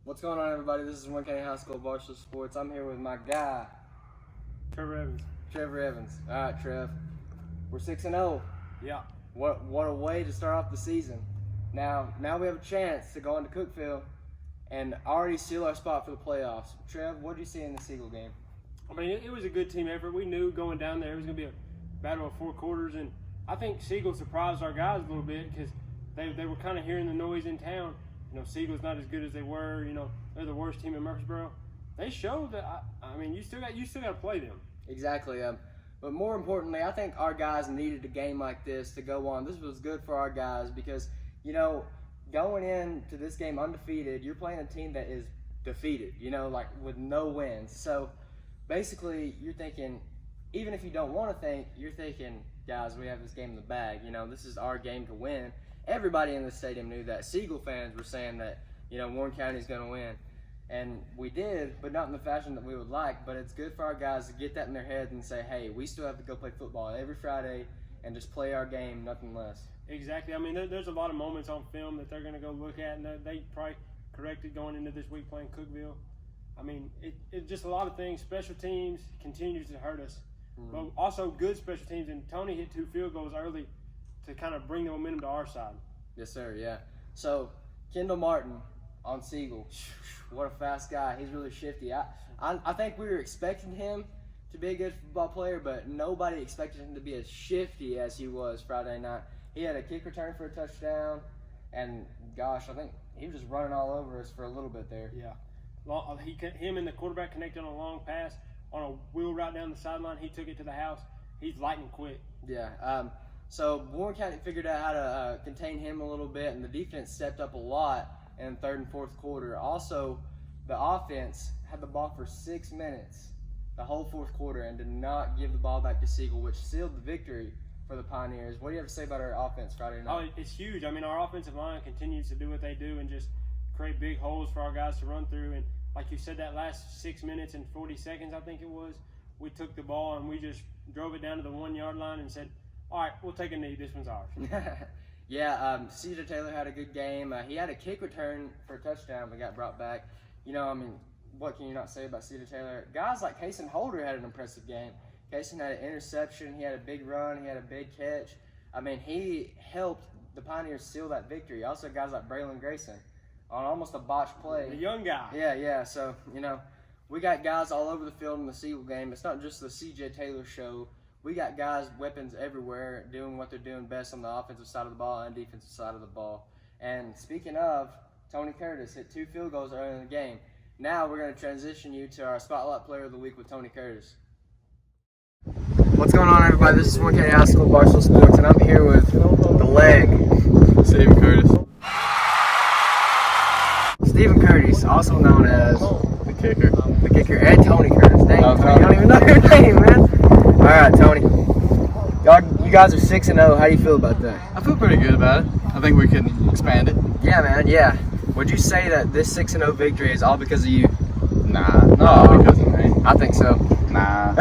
What's going on, everybody? This is One County High School Varsity Sports. I'm here with my guy, Trevor Evans. All right, Trev. We're 6-0. Yeah. What a way to start off the season. Now we have a chance to go into Cookeville and already seal our spot for the playoffs. Trev, what did you see in the Seagull game? I mean, it was a good team effort. We knew going down there it was going to be a battle of four quarters, and I think Seagull surprised our guys a little bit because they were kind of hearing the noise in town. You know, Seagull's not as good as they were. You know, they're the worst team in Murfreesboro. They showed that. I mean, you still got to play them. Exactly. But more importantly, I think our guys needed a game like this to go on. This was good for our guys because, you know, going into this game undefeated, you're playing a team that is defeated, you know, like with no wins. So basically, you're thinking, even if you don't want to think, you're thinking, guys, we have this game in the bag. You know, this is our game to win. Everybody in the stadium knew that. Seagull fans were saying that, you know, Warren County's going to win. And we did, but not in the fashion that we would like. But it's good for our guys to get that in their heads and say, hey, we still have to go play football every Friday and just play our game, nothing less. Exactly. I mean, there's a lot of moments on film that they're going to go look at, and they probably corrected going into this week playing Cookeville. I mean, it's just a lot of things. Special teams continues to hurt us. But also good special teams. And Tony hit 2 field goals early to kind of bring the momentum to our side. Yes, sir, yeah. So, Kendall Martin on Seagull. What a fast guy. He's really shifty. I think we were expecting him to be a good football player, but nobody expected him to be as shifty as he was Friday night. He had a kick return for a touchdown, and gosh, I think he was just running all over us for a little bit there. Yeah. Him and the quarterback connected on a long pass on a wheel right down the sideline. He took it to the house. He's lightning quick. Yeah. So Warren County figured out how to contain him a little bit, and the defense stepped up a lot in the third and fourth quarter. Also, the offense had the ball for 6 minutes, the whole fourth quarter, and did not give the ball back to Seagull, which sealed the victory for the Pioneers. What do you have to say about our offense Friday night? Oh, it's huge. I mean, our offensive line continues to do what they do and just create big holes for our guys to run through. And like you said, that last 6 minutes and 40 seconds, I think it was, we took the ball and we just drove it down to the 1 yard line and said, all right, we'll take a knee. This one's ours. Yeah, CJ Taylor had a good game. He had a kick return for a touchdown but got brought back. You know, I mean, what can you not say about CJ Taylor? Guys like Kason Holder had an impressive game. Kason had an interception. He had a big run. He had a big catch. I mean, he helped the Pioneers seal that victory. Also, guys like Braylon Grayson on almost a botched play. The young guy. Yeah. So, you know, we got guys all over the field in the Seagull game. It's not just the CJ Taylor show. We got guys, weapons everywhere, doing what they're doing best on the offensive side of the ball and defensive side of the ball. And speaking of, Tony Curtis hit 2 field goals early in the game. Now we're going to transition you to our Spotlight Player of the Week with Tony Curtis. What's going on, everybody? This is One County High School Varsity Sports, and I'm here with the leg, Stephen Curtis. Stephen Curtis, also known as The kicker. the kicker, and Tony Curtis. Dang, Oh, Tony, you don't even know your name, man. All right, Tony. You guys are 6-0. How do you feel about that? I feel pretty good about it. I think we can expand it. Yeah, man. Yeah. Would you say that this 6-0 victory is all because of you? Nah, not because of me. I think so. Nah.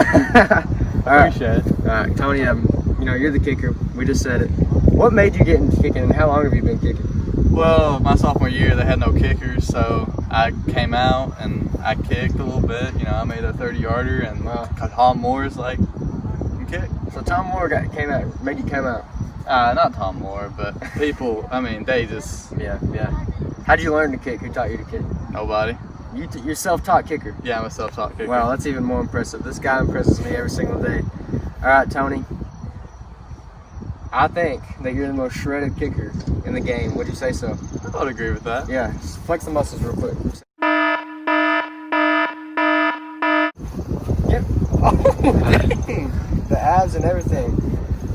All right. Appreciate it. All right, Tony. You know, you're the kicker. We just said it. What made you get into kicking, and how long have you been kicking? Well, my sophomore year, they had no kickers, so I came out and I kicked a little bit. You know, I made a 30-yarder, and Tom Moore's like, you can kick. So Tom Moore made you come out. Not Tom Moore, but people, I mean, they just... Yeah. How'd you learn to kick? Who taught you to kick? Nobody. You're self-taught kicker. Yeah, I'm a self-taught kicker. Wow, that's even more impressive. This guy impresses me every single day. All right, Tony. I think that you're the most shredded kicker in the game. Would you say so? I would agree with that. Yeah, just flex the muscles real quick. Yep. Oh, dang. The abs and everything.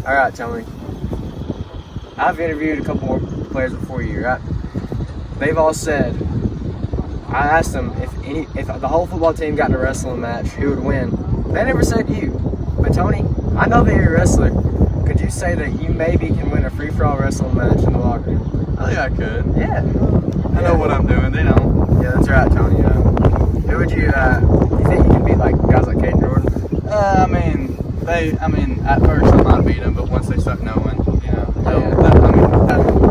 All right, Tony. I've interviewed a couple more players before you, right? They've all said, I asked them if the whole football team got in a wrestling match, who would win. They never said you. But Tony, I know that you're a wrestler. Could you say that you maybe can win a free-for-all wrestling match in the locker room? I think I could. Yeah. I know what I'm doing. They don't. Yeah, that's right, Tony. Who would you think you can beat, like guys like Caden Jordan? I mean, at first I might beat them, but once they start knowing, you know,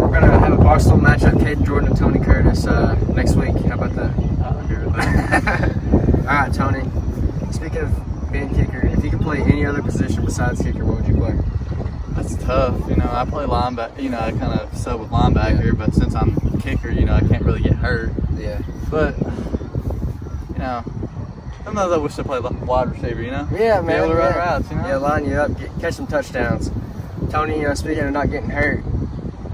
we're gonna have a Barstool matchup, Caden Jordan and Tony Curtis next week. How about that? kicker. I think. All right, Tony. Speaking of being kicker, if you could play any other position besides kicker, what would you play? That's tough. You know, I play linebacker. You know, I kind of sub with linebacker, but since I'm kicker, you know, I can't really get hurt. Yeah. But you know, sometimes I wish I played wide receiver. You know. Yeah, man. Be able to run routes. You know. Yeah, line you up, catch some touchdowns. Tony, you know, speaking of not getting hurt,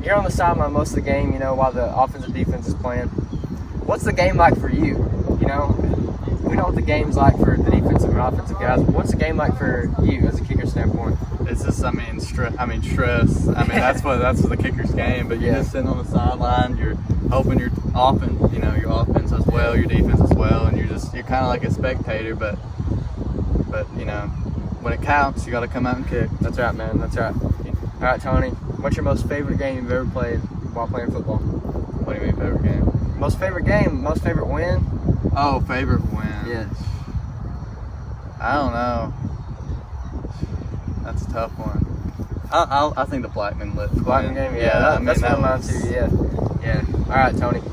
you're on the sideline most of the game. You know, while the offensive defense is playing. What's the game like for you? You know, we know what the game's like for the defensive and offensive guys. But what's the game like for you as a kicker standpoint? It's just, I mean, stress. I mean, that's the kicker's game. But you're just sitting on the sideline. You're hoping your offense as well, your defense as well, and you're kind of like a spectator. But you know, when it counts, you got to come out and kick. That's right, man. That's right. All right, Tony. What's your most favorite game you've ever played while playing football? What do you mean favorite game? Most favorite game? Most favorite win? Oh, favorite win. Yes. I don't know. That's a tough one. I think the Blackman lit. Blackman game, yeah. That's one of mine too. Yeah. All right, Tony.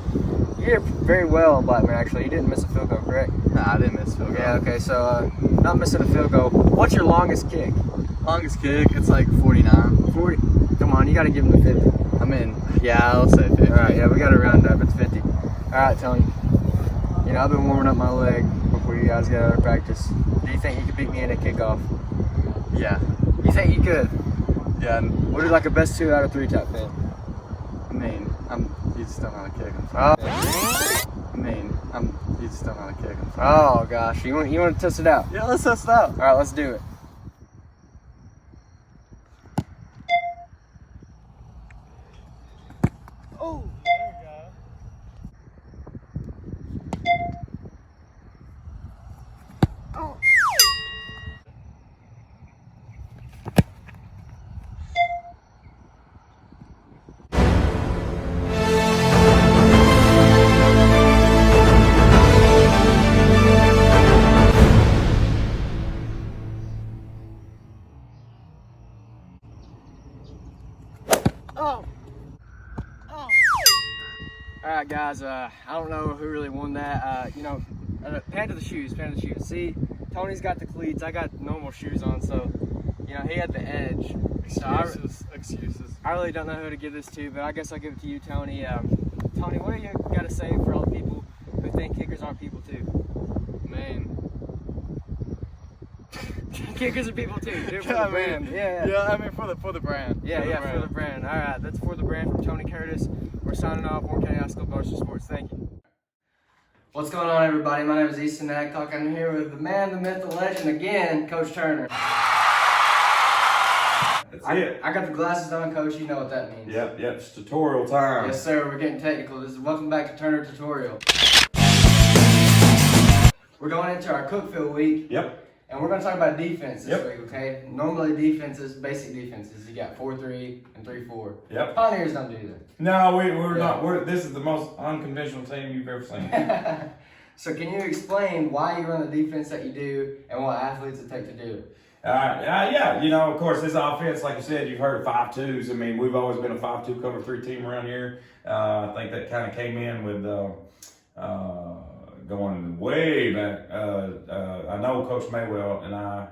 You did very well on Blackman. Actually, you didn't miss a field goal, correct? Nah, I didn't miss a field goal. Yeah. Okay. So, not missing a field goal. What's your longest kick? Longest kick? It's like 49. 40. Come on, you got to give him the 50. I mean, yeah, I'll say 50. All right. Yeah, we got to round up. It's 50. All right, Tony. You know, I've been warming up my leg before you guys get out of practice. Do you think you could beat me in a kickoff? Yeah. You think you could? Yeah. What is like a best 2 out of 3 type thing? I mean, you just don't know how to kick them. You just don't know how to kick them. Oh gosh, you want to test it out? Yeah, let's test it out. All right, let's do it. Oh, there we go. Oh. All right, guys. I don't know who really won that. You know, pan to the shoes. See, Tony's got the cleats. I got normal shoes on, so you know he had the edge. Excuses. I really don't know who to give this to, but I guess I'll give it to you, Tony. Tony, what do you got to say for all the people who think kickers aren't people too? Man. Kickers are people too. Do it for the brand. Yeah, I mean for the brand. For the brand. All right, that's for the brand from Tony Curtis. We're signing off. Warren County High School Barstool Sports. Thank you. What's going on, everybody? My name is Easton Adcock. I'm here with the man, the myth, the legend again, Coach Turner. That's it. I got the glasses on, Coach. You know what that means. Yep, it's tutorial time. Yes, sir. We're getting technical. This is welcome back to Turner Tutorial. We're going into our Cookeville week. Yep. And we're going to talk about defense this Yep. week, okay? Normally defenses, basic defenses, you got 4-3 and 3-4. Yep. Pioneers don't do that. No, we're not. This is the most unconventional team you've ever seen. So can you explain why you run the defense that you do and what athletes it take to do it? Yeah, you know, of course, this offense, like you said, you've heard of 5-2s. I mean, we've always been a 5-2 cover 3 team around here. I think that kind of came in with going way back. I know Coach Maywell and I,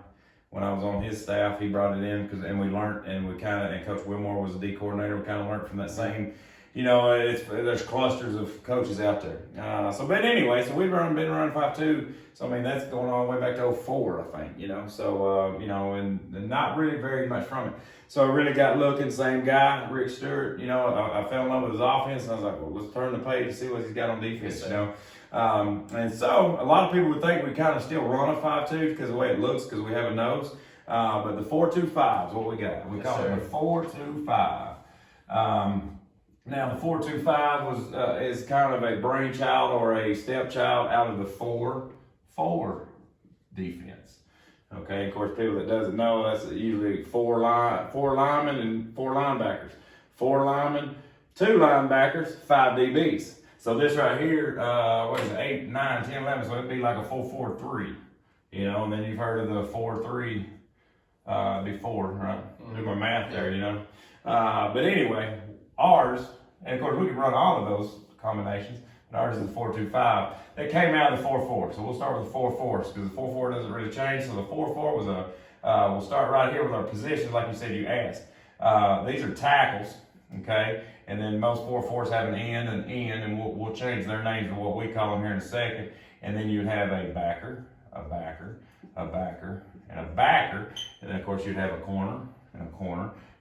when I was on his staff, he brought it in and we learned, and Coach Wilmore was the D coordinator. We kind of learned from that same. You know, there's clusters of coaches out there. But anyway, so we've been running 5-2. So I mean, that's going all the way back to 04, I think. You know, so you know, and not really very much from it. So I really got looking, same guy, Rick Stewart. You know, I fell in love with his offense, and I was like, well, let's turn the page and see what he's got on defense. Yes, you know. And so a lot of people would think we kind of still run a 5-2 because of the way it looks, because we have a nose. But the 4-2-5 is what we got. We call it the 4-2-5. Now the 4-2-5 is kind of a brainchild or a stepchild out of the 4-4 defense. Okay, of course, people that doesn't know, that's usually four linemen and 4 linebackers. 4 linemen, 2 linebackers, 5 DBs. So this right here, what is it, 8, 9, 10, 11, so it'd be like a 4-4-3, you know, and then you've heard of the 4-3 before, right? Do my math there, you know. But anyway, ours, and of course we can run all of those combinations. and ours is the 4-2-5. That came out of the 4-4. So we'll start with the 4-4s because the 4-4 doesn't really change. So the 4-4 was we'll start right here with our positions, like you said, you asked. These are tackles, okay? And then most 4-4s have an end and end, and we'll change their names to what we call them here in a second. And then you'd have a backer, a backer, a backer, and a backer. And then, of course, you'd have a corner,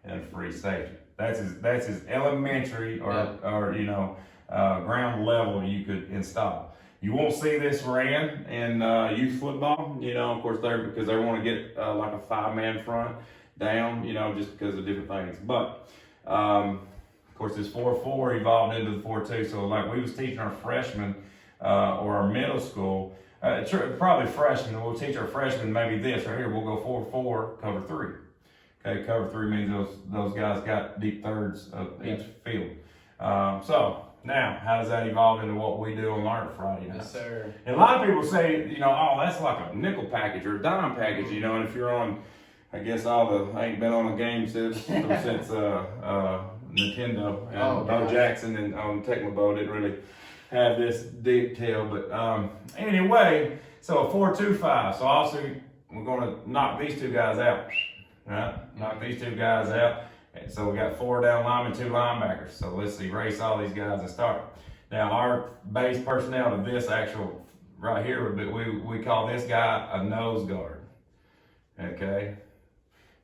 and a free safety. That's as elementary or ground level you could install. You won't see this ran in youth football, of course, because they want to get like a 5-man front down, just because of different things. But, of course, this 4-4 evolved into the 4-2. So, like we was teaching our freshmen or our middle school, probably freshmen, we'll teach our freshmen maybe this right here. We'll go 4-4, cover 3. Okay, cover 3 means those guys got deep thirds of each field. So now, how does that evolve into what we do on Learn It Friday night? Yes, sir. And a lot of people say, oh, that's like a nickel package or a dime package, and if you're on, I guess I ain't been on a game since Nintendo and Bo Jackson and Tecmo Bowl didn't really have this detail, but anyway, so a 4-2-5. So obviously we're going to knock these two guys out. Right? Knock these two guys out. And so we got 4 down linemen, 2 linebackers. So let's erase all these guys and start. Now our base personnel to this actual right here would be, we call this guy a nose guard. Okay.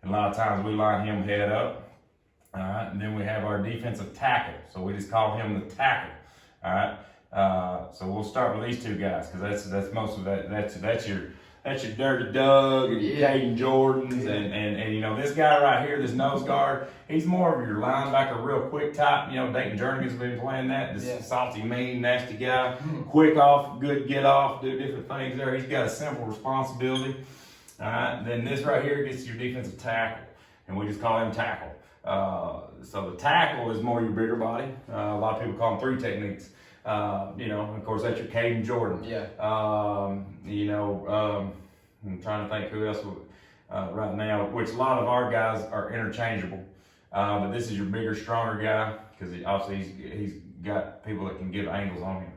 And a lot of times we line him head up. All right. And then we have our defensive tackle. So we just call him the tackle. All right. So we'll start with these two guys because that's most of that. That's your Dirty Doug and your Caden Jordans and this guy right here, this nose guard, he's more of your linebacker, real quick type. Dayton Jernigan's been playing that. This salty, mean, nasty guy. Quick off, good get off, do different things there. He's got a simple responsibility. All right. Then this right here gets your defensive tackle, and we just call him tackle. So the tackle is more your bigger body. A lot of people call them 3 techniques. Of course, that's your Caden Jordan. Yeah. I'm trying to think who else right now, which a lot of our guys are interchangeable. But this is your bigger, stronger guy because obviously he's got people that can give angles on him.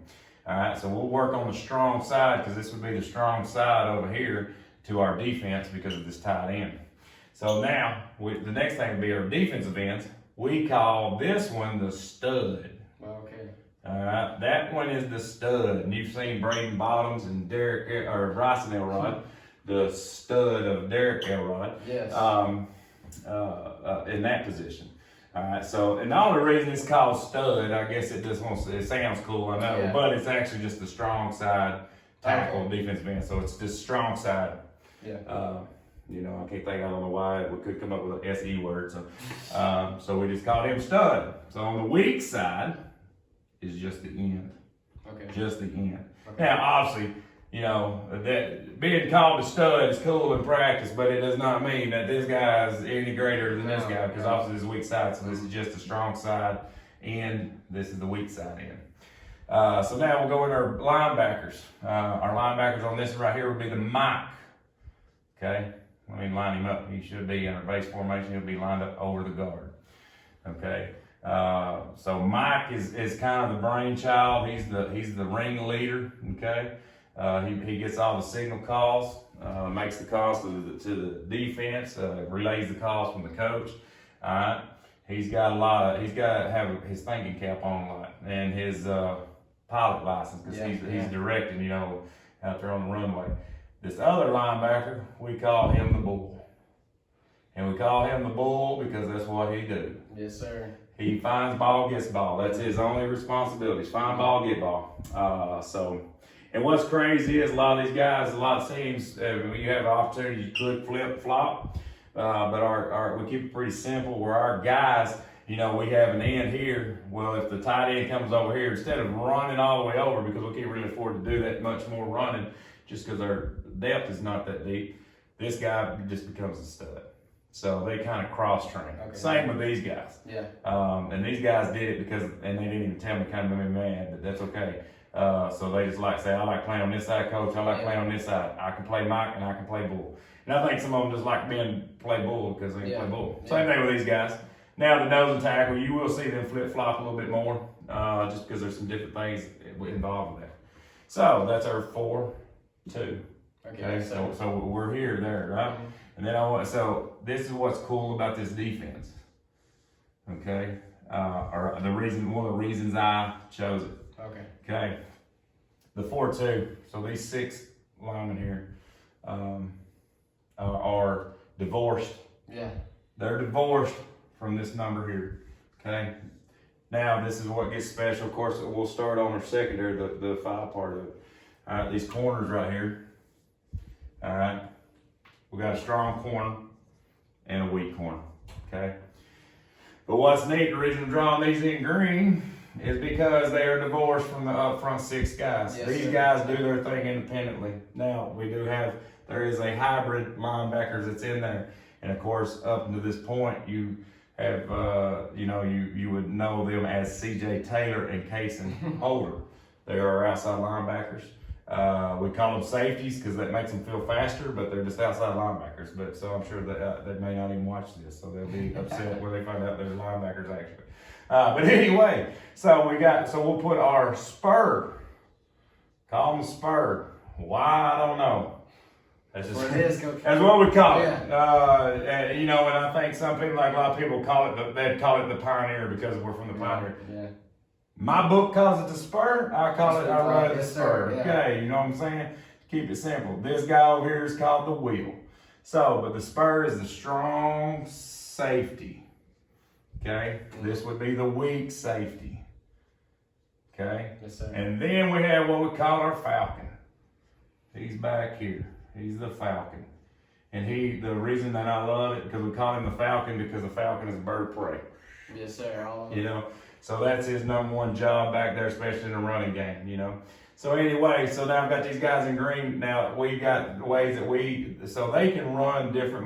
All right, so we'll work on the strong side because this would be the strong side over here to our defense because of this tight end. So now, the next thing would be our defensive ends. We call this one the stud. Okay. All right, that one is the stud, and you've seen Braden Bottoms and Bryson Elrod, the stud of Derek Elrod. Yes. In that position. All right, so and the only reason it's called stud, I guess it sounds cool, I know, but it's actually just the strong side tackle defensive end. So it's this strong side. Yeah. I can't think. I don't know why we could come up with an SE word. So we just called him stud. So on the weak side is just the end. Okay. Just the end. Okay. Now, obviously, that being called a stud is cool in practice, but it does not mean that this guy is any greater than this guy because obviously this is weak side. So this is just the strong side end. This is the weak side end. So now we'll go with our linebackers. Our linebackers on this right here would be the Mike. Okay. Let me line him up. He should be in our base formation. He'll be lined up over the guard. Okay. So Mike is kind of the brainchild. He's the ringleader. Okay. He gets all the signal calls, makes the calls to the defense, relays the calls from the coach. All right. He's got to have his thinking cap on a lot and his pilot license because he's directing, out there on the runway. This other linebacker, we call him the bull. And we call him the bull because that's what he do. Yes, sir. He finds ball, gets ball. That's his only responsibility. Find ball, get ball. And what's crazy is a lot of these guys, a lot of teams, when you have an opportunity, you could flip, flop. But we keep it pretty simple where our guys, we have an end here. Well, if the tight end comes over here, instead of running all the way over, because we can't really afford to do that much more running, just because our depth is not that deep, this guy just becomes a stud. So they kind of cross-train. Okay. Same with these guys. Yeah. And these guys did it and they didn't even tell me, kind of made me mad, but that's okay. So they just say, I like playing on this side, coach. I like playing on this side. I can play Mike and I can play bull. And I think some of them just like play bull because they can play bull. Same thing with these guys. Now the nose and tackle, you will see them flip-flop a little bit more just because there's some different things involved with that. So that's our 4-2. Okay. So we're there, right? Mhm. And then so this is what's cool about this defense. Okay, or one of the reasons I chose it. Okay. Okay, the 4-2. So these 6 linemen here are divorced. Yeah. They're divorced from this number here. Okay. Now this is what gets special. Of course, we'll start on our secondary, the 5 part of it. All right, these corners right here. All right, we got a strong corner and a weak corner. Okay. But what's neat, the reason I'm drawing these in green is because they are divorced from the up front 6 guys. Yes, These sir. guys do their thing independently. Now, there is a hybrid linebackers that's in there. And of course, up until this point, you have, you would know them as C.J. Taylor and Kason Holder. They are outside linebackers. We call them safeties because that makes them feel faster, but they're just outside linebackers. So I'm sure that they may not even watch this, so they'll be upset when they find out they're linebackers actually. But anyway, so we'll put our spur. Call them spur. Why, I don't know. That's just What it is, Coach. that's what we call it. Yeah. And I think some people, like a lot of people, they'd call it the Pioneer because we're from the Pioneer. Yeah. My book calls it the spur. I run it the Yes, spur. sir, yeah. Okay, you know what I'm saying? Keep it simple. This guy over here is called the wheel. So, but the spur is the strong safety. Okay, this would be the weak safety. Okay, Yes, sir. and then we have what we call our falcon. He's back here. He's the falcon. And the reason that I love it, because we call him the falcon, because the falcon is a bird of prey. Yes, sir. So that's his number one job back there, especially in the running game, So anyway, so now I've got these guys in green. Now we got ways that so they can run different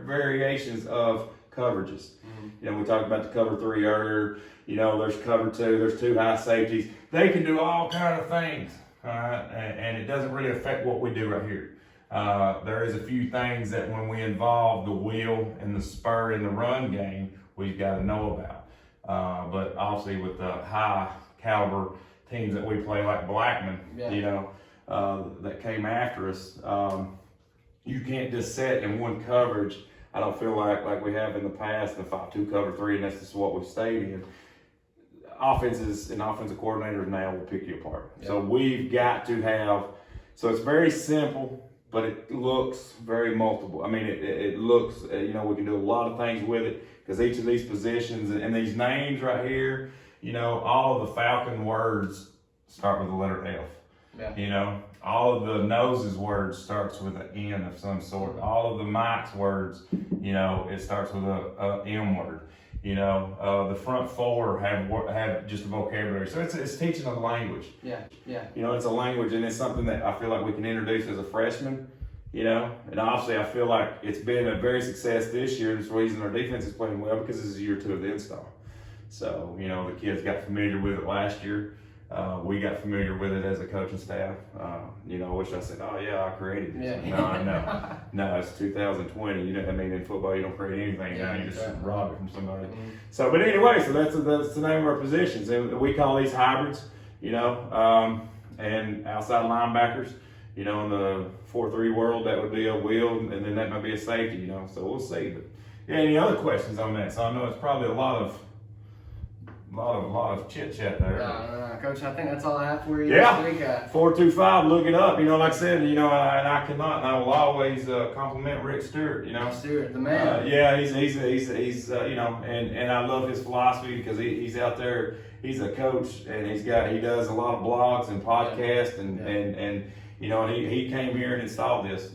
variations of coverages. Mm-hmm. We talked about the cover 3 earlier. There's cover 2, there's 2 high safeties. They can do all kind of things, all right? And it doesn't really affect what we do right here. There is a few things that when we involve the wheel and the spur in the run game, we've got to know about. But obviously with the high caliber teams that we play like Blackman, that came after us, you can't just set in one coverage. I don't feel like we have in the past, the 5-2 cover 3, and that's just what we've stayed in. Offenses and offensive coordinators now will pick you apart. Yep. So we've got to have, so it's very simple, but it looks very multiple. I mean, it looks, we can do a lot of things with it because each of these positions and these names right here, all of the Falcon words start with the letter F. Yeah. All of the Noses words starts with an N of some sort. All of the Mike's words, it starts with a M word. The front 4 have just a vocabulary. So it's teaching a language. Yeah. It's a language, and it's something that I feel like we can introduce as a freshman. And obviously I feel like it's been a very success this year. It's the reason our defense is playing well because this is year 2 of the install. So, the kids got familiar with it last year. We got familiar with it as a coaching staff. I wish I said, oh yeah, I created this. Yeah. No, it's 2020. In football you don't create anything now. You just rob it from somebody. Mm-hmm. So, but anyway, so that's the name of our positions. And we call these hybrids, and outside linebackers. In the 4-3 world, that would be a wheel, and then that might be a safety, so we'll see. But yeah, any other questions on that? So I know it's probably a lot of chit chat there. No, Coach, I think that's all I have for you Yeah. this week. 425, look it up. Like I said, and I cannot, and I will always compliment Rick Stewart. Stewart, the man. Yeah, he's and I love his philosophy because he's out there. He's a coach, and he does a lot of blogs and podcasts, and he came here and installed this,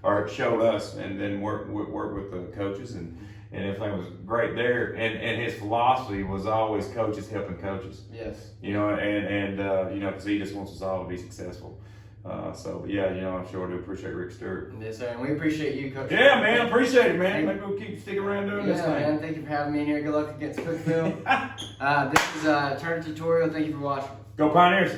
or showed us, and then worked with the coaches, and everything was great there. And his philosophy was always coaches helping coaches. Yes. Because he just wants us all to be successful. I'm sure I do appreciate Rick Stewart. Yes, sir. And we appreciate you, Coach. Yeah, man, appreciate it, man. Maybe we'll keep sticking around doing this thing. Man. Thank you for having me in here. Good luck against Cookeville. This is Turner Tutorial. Thank you for watching. Go Pioneers!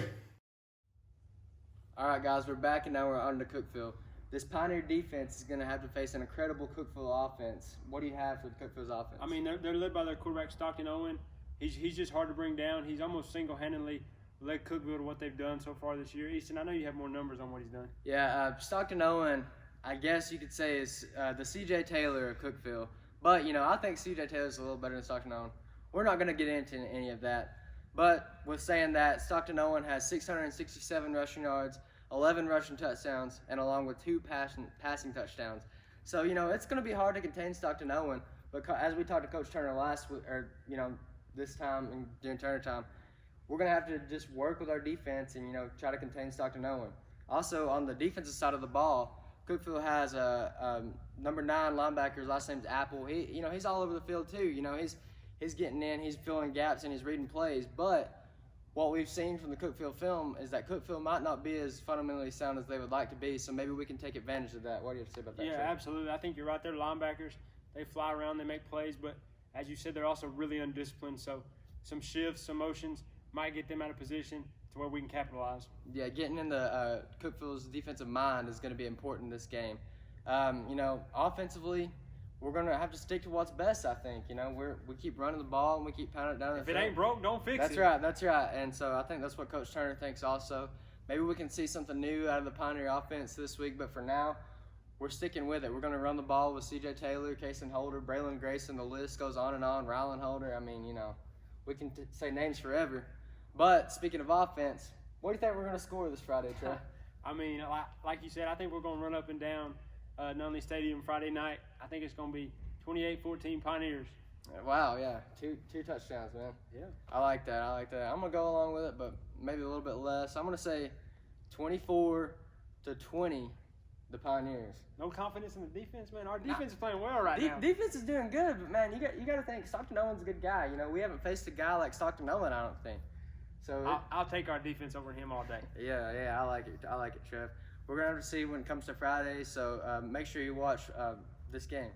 All right, guys, we're back, and now we're on to Cookeville. This Pioneer defense is going to have to face an incredible Cookeville offense. What do you have for Cookeville's offense? I mean, they're led by their quarterback, Stockton Owen. He's just hard to bring down. He's almost single-handedly led Cookeville to what they've done so far this year. Easton, I know you have more numbers on what he's done. Yeah, Stockton Owen, I guess you could say is the C.J. Taylor of Cookeville. But, I think C.J. Taylor's a little better than Stockton Owen. We're not going to get into any of that. But with saying that, Stockton Owen has 667 rushing yards, 11 rushing touchdowns, and along with 2 passing touchdowns. So, it's going to be hard to contain Stockton Owen. But as we talked to Coach Turner last week, or, this time and during Turner time, we're going to have to just work with our defense and, try to contain Stockton Owen. Also, on the defensive side of the ball, Cookeville has a number 9 linebacker. His last name's Apple. He's all over the field too. He's getting in, he's filling gaps, and he's reading plays. But what we've seen from the Cookeville film is that Cookeville might not be as fundamentally sound as they would like to be. So maybe we can take advantage of that. What do you have to say about that? Yeah, Trey? absolutely. I think you're right there. Linebackers, they fly around, they make plays, but as you said, they're also really undisciplined. So some shifts, some motions might get them out of position to where we can capitalize. Yeah, getting in the Cookeville's defensive mind is going to be important in this game. Offensively, we're going to have to stick to what's best, I think. We keep running the ball and we keep pounding it down. If it ain't broke, don't fix it. That's right. And so I think that's what Coach Turner thinks also. Maybe we can see something new out of the Pioneer offense this week, but for now, we're sticking with it. We're going to run the ball with C.J. Taylor, Kason Holder, Braylon Grayson. The list goes on and on. Rylan Holder. I mean, we can say names forever. But speaking of offense, what do you think we're going to score this Friday, Trey? I mean, like you said, I think we're going to run up and down Nunley Stadium Friday night. I think it's going to be 28-14 Pioneers. Wow, yeah. Two touchdowns, man. Yeah. I like that. I'm going to go along with it, but maybe a little bit less. I'm going to say 24-20, the Pioneers. No confidence in the defense, man. Our defense is playing well right now. Defense is doing good, but, man, you got to think Stockton Owen's a good guy. We haven't faced a guy like Stockton Owen, I don't think. So I'll take our defense over him all day. Yeah, I like it, Trev. We're going to have to see when it comes to Friday, so make sure you watch this game.